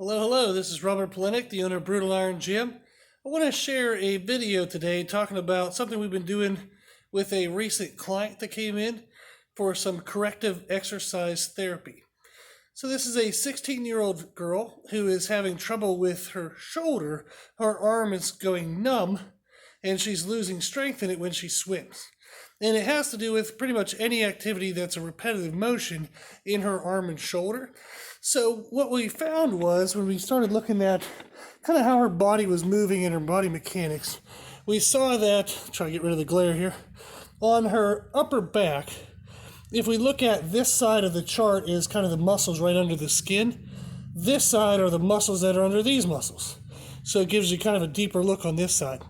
Hello, this is Robert Polenick, the owner of Brutal Iron Gym. I want to share a video today talking about something we've been doing with a recent client that came in for some corrective exercise therapy. So this is a 16-year-old girl who is having trouble with her shoulder. Her arm is going numb and she's losing strength in it when she swims. And it has to do with pretty much any activity that's a repetitive motion in her arm and shoulder. So what we found was when we started looking at kind of how her body was moving and her body mechanics, we saw that, try to get rid of the glare here, on her upper back, if we look at this side of the chart is kind of the muscles right under the skin. This side are the muscles that are under these muscles. So it gives you kind of a deeper look on this side.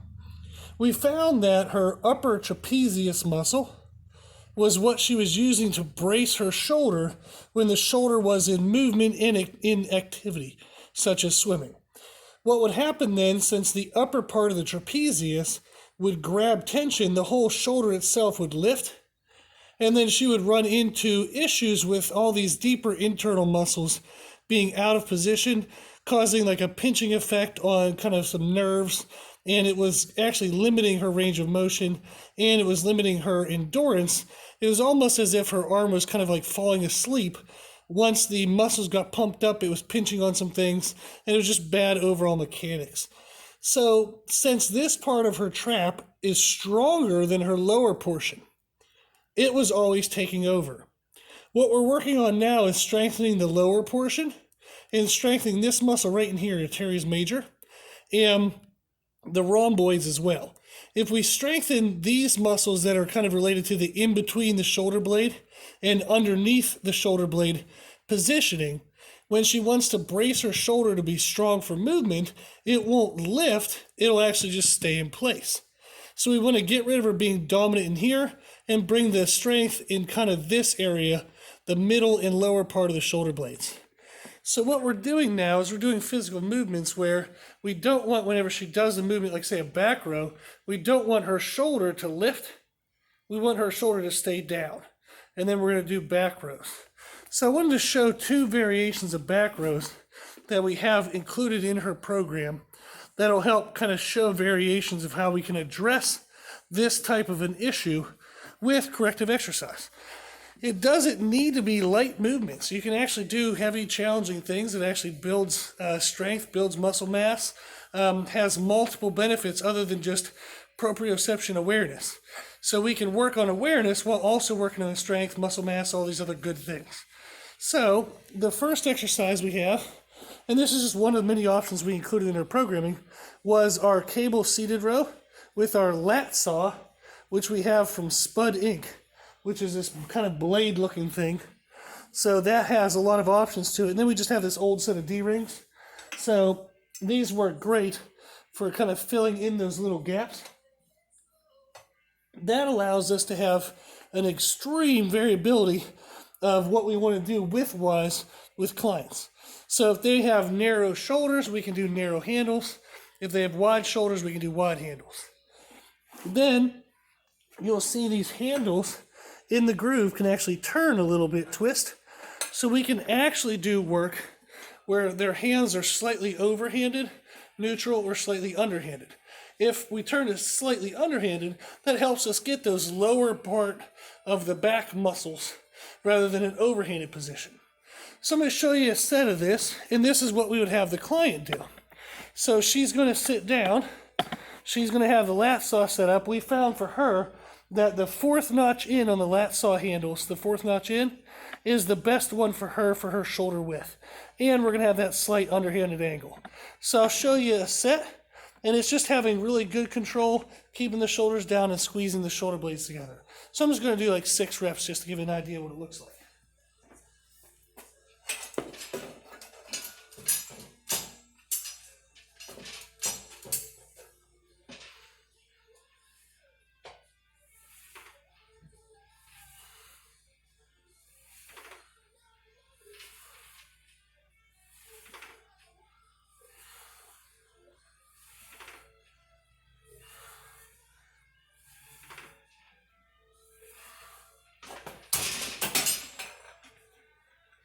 We found that her upper trapezius muscle was what she was using to brace her shoulder when the shoulder was in movement in activity, such as swimming. What would happen then, since the upper part of the trapezius would grab tension, the whole shoulder itself would lift, and then she would run into issues with all these deeper internal muscles being out of position, causing like a pinching effect on kind of some nerves, and it was actually limiting her range of motion, and it was limiting her endurance. It was almost as if her arm was kind of like falling asleep. Once the muscles got pumped up, it was pinching on some things, and it was just bad overall mechanics. So since this part of her trap is stronger than her lower portion, it was always taking over. What we're working on now is strengthening the lower portion and strengthening this muscle right in here, the Teres major, and the rhomboids as well. If we strengthen these muscles that are kind of related to the in-between the shoulder blade and underneath the shoulder blade positioning, when she wants to brace her shoulder to be strong for movement, it won't lift, it'll actually just stay in place. So we want to get rid of her being dominant in here and bring the strength in kind of this area, the middle and lower part of the shoulder blades. So what we're doing now is we're doing physical movements where we don't want, whenever she does a movement, like say a back row, we don't want her shoulder to lift. We want her shoulder to stay down. And then we're going to do back rows. So I wanted to show two variations of back rows that we have included in her program that'll help kind of show variations of how we can address this type of an issue with corrective exercise. It doesn't need to be light movements. You can actually do heavy, challenging things that actually builds strength, builds muscle mass, has multiple benefits other than just proprioception awareness. So we can work on awareness while also working on strength, muscle mass, all these other good things. So the first exercise we have, and this is just one of the many options we included in our programming, was our cable seated row with our lat saw, which we have from Spud Inc., which is this kind of blade looking thing. So that has a lot of options to it. And then we just have this old set of D-rings. So these work great for kind of filling in those little gaps. That allows us to have an extreme variability of what we want to do width-wise with clients. So if they have narrow shoulders, we can do narrow handles. If they have wide shoulders, we can do wide handles. Then you'll see these handles in the groove can actually turn a little bit, twist. So we can actually do work where their hands are slightly overhanded, neutral, or slightly underhanded. If we turn it slightly underhanded, that helps us get those lower part of the back muscles rather than an overhanded position. So I'm going to show you a set of this, and this is what we would have the client do. So she's going to sit down. She's going to have the lat saw set up. We found for her that the fourth notch in on the lat saw handles, the fourth notch in, is the best one for her shoulder width. And we're going to have that slight underhanded angle. So I'll show you a set, and it's just having really good control, keeping the shoulders down and squeezing the shoulder blades together. So I'm just going to do like 6 reps just to give you an idea of what it looks like.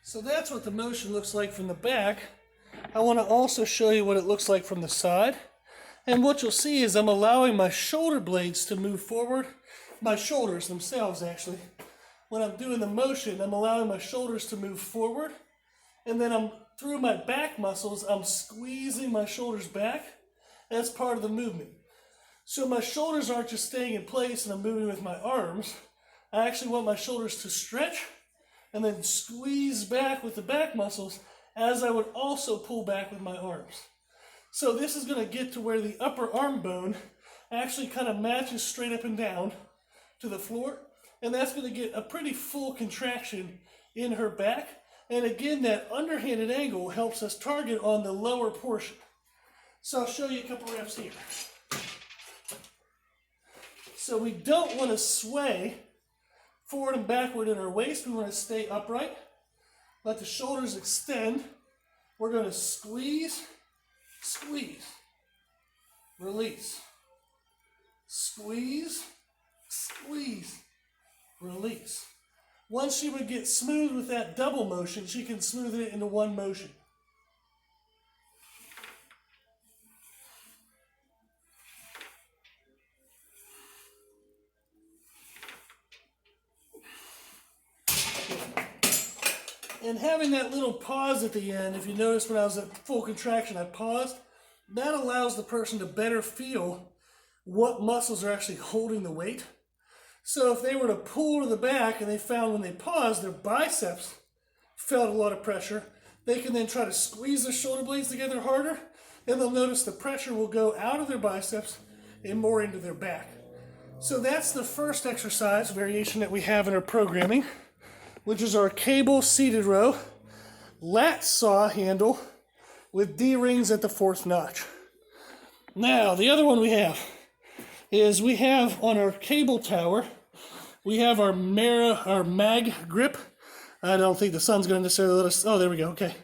So that's what the motion looks like from the back. I want to also show you what it looks like from the side. And what you'll see is I'm allowing my shoulder blades to move forward. My shoulders themselves, actually. When I'm doing the motion, I'm allowing my shoulders to move forward. And then through my back muscles, I'm squeezing my shoulders back. That's part of the movement. So my shoulders aren't just staying in place and I'm moving with my arms. I actually want my shoulders to stretch and then squeeze back with the back muscles, as I would also pull back with my arms. So this is going to get to where the upper arm bone actually kind of matches straight up and down to the floor. And that's going to get a pretty full contraction in her back. And again, that underhanded angle helps us target on the lower portion. So I'll show you a couple reps here. So we don't want to sway forward and backward in our waist. We want to stay upright. Let the shoulders extend. We're going to squeeze, squeeze, release. Squeeze, squeeze, release. Once she would get smooth with that double motion, she can smooth it into one motion. And having that little pause at the end, if you notice when I was at full contraction, I paused. That allows the person to better feel what muscles are actually holding the weight. So if they were to pull to the back and they found when they paused, their biceps felt a lot of pressure, they can then try to squeeze their shoulder blades together harder, and they'll notice the pressure will go out of their biceps and more into their back. So that's the first exercise variation that we have in our programming, which is our cable seated row lat saw handle with D-rings at the 4th notch. Now, the other one we have is we have on our cable tower, we have our mag grip. I don't think the sun's going to necessarily let us, oh, there we go, okay.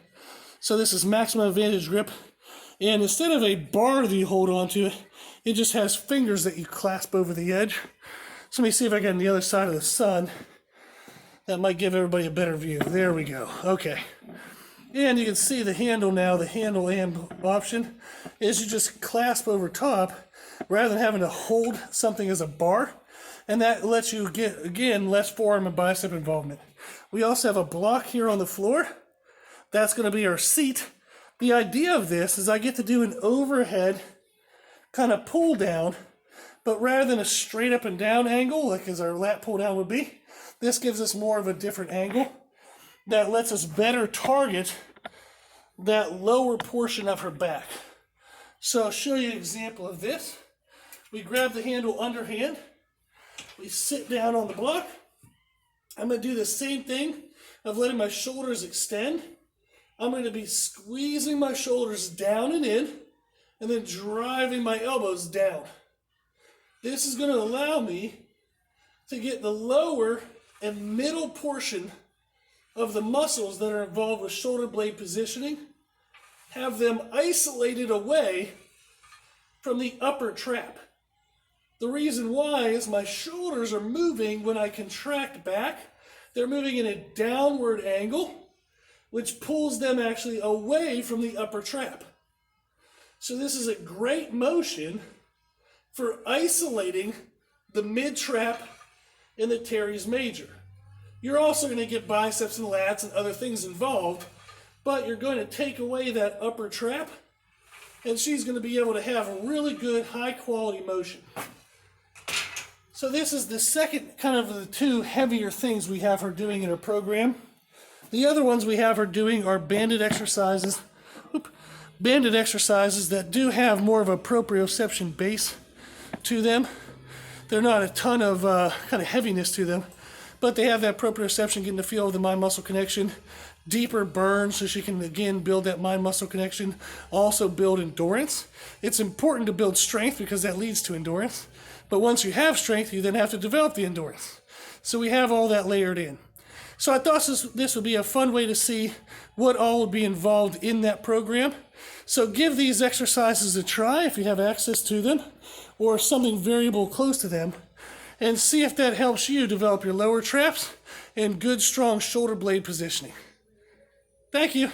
So this is maximum advantage grip. And instead of a bar that you hold onto it, it just has fingers that you clasp over the edge. So let me see if I get on the other side of the sun. That might give everybody a better view. There we go. Okay. And you can see the handle now, the handle and option is you just clasp over top rather than having to hold something as a bar. And that lets you get, again, less forearm and bicep involvement. We also have a block here on the floor. That's going to be our seat. The idea of this is I get to do an overhead kind of pull down, but rather than a straight up and down angle, like as our lat pull down would be, this gives us more of a different angle that lets us better target that lower portion of her back. So I'll show you an example of this. We grab the handle underhand. We sit down on the block. I'm going to do the same thing of letting my shoulders extend. I'm going to be squeezing my shoulders down and in, and then driving my elbows down. This is going to allow me to get the lower and middle portion of the muscles that are involved with shoulder blade positioning, have them isolated away from the upper trap. The reason why is my shoulders are moving when I contract back. They're moving in a downward angle, which pulls them actually away from the upper trap. So this is a great motion for isolating the mid-trap in the teres major. You're also going to get biceps and lats and other things involved, but you're going to take away that upper trap, and she's going to be able to have a really good high-quality motion. So this is the second kind of the two heavier things we have her doing in her program. The other ones we have her doing are banded exercises. Banded exercises that do have more of a proprioception base to them. They're not a ton of kind of heaviness to them, but they have that proprioception, getting the feel of the mind-muscle connection, deeper burn so she can again build that mind-muscle connection, also build endurance. It's important to build strength because that leads to endurance, but once you have strength, you then have to develop the endurance. So we have all that layered in. So I thought this would be a fun way to see what all would be involved in that program. So give these exercises a try if you have access to them or something variable close to them, and see if that helps you develop your lower traps and good, strong shoulder blade positioning. Thank you.